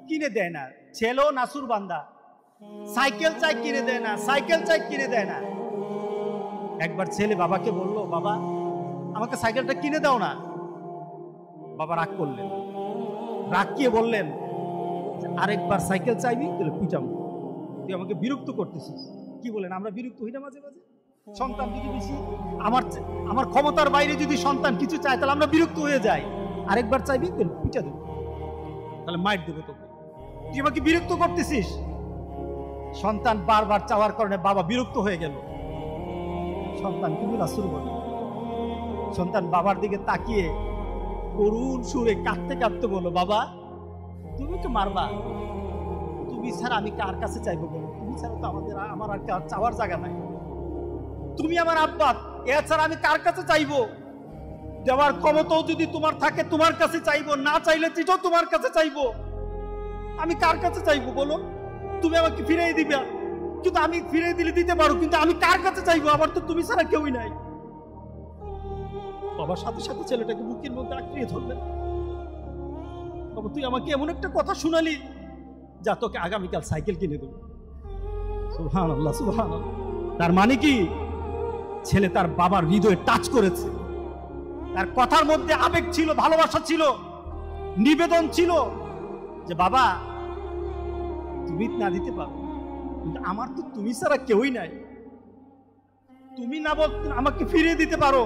কিনে দেয় না। ছেলেও নাসুর বান্দা, সাইকেল চাই কিনে দেয় না, সাইকেল চাই কিনে দেয় না। একবার ছেলে বাবাকে বলল, বাবা আমাকে সাইকেলটা কিনে দাও না। বাবা রাগ করলেন, রাগ গিয়ে বললেন, আরেকবার সাইকেল চাইবি তাহলে পিটাবো, তুই আমাকে বিরক্ত করতেছিস। কি বলেন, আমরা বিরক্ত হই না মাঝে মাঝে? সন্তান যদি বেশি আমার ক্ষমতার বাইরে যদি সন্তান কিছু চায় তাহলে আমরা বিরক্ত হয়ে যাই। আরেকবার চাইবি তাহলে পিটা দেবো, তাহলে মাইর দেবো তোকে, তুই আমাকে বিরক্ত করতেছিস। সন্তান বারবার চাওয়ার কারণে বাবা বিরক্ত হয়ে গেল। সন্তান কিন্তু রাসূল বলে, সন্তান বাবার দিকে তাকিয়ে করুণ সুরে কাঁদতে কাঁদতে বলল, বাবা তুমি তো মারবা, তুমি ছাড়া আমি কার কাছে চাইবো বলো? তুমি ছাড়া তো আমার আর কার চাওয়ার জায়গা নাই। তুমি আমার আব্বা, এছাড়া আমি কার কাছে চাইবো? দেওয়ার ক্ষমতাও যদি তোমার থাকে তোমার কাছে চাইবো, না চাইলে চিঠও তোমার কাছে চাইবো। আমি কার কাছে চাইবো বলো? তুমি আমাকে ফিরিয়ে দিবে, কিন্তু আমি ফিরিয়ে দিলে দিতে পারো, কিন্তু আমি কার কাছে চাইবো? আমার তো তুমি ছাড়া কেউই নাই। বাবার সাথে সাথে ছেলেটাকে বুকের মধ্যে আঁকড়িয়ে ধরলেন। বাবা তুই আমাকে এমন একটা কথা শুনালি, যা তোকে আগামীকাল সাইকেল কিনে দেবো। সুবহানাল্লাহ, সুবহানাল্লাহ। তার মানে কি, ছেলে তার বাবার হৃদয়ে টাচ করেছে। তার কথার মধ্যে আবেগ ছিল, ভালোবাসা ছিল, নিবেদন ছিল যে বাবা তুমি না দিতে পারো, কিন্তু আমার তো তুমি ছাড়া কেউই নাই। তুমি না বল আমাকে ফিরিয়ে দিতে পারো,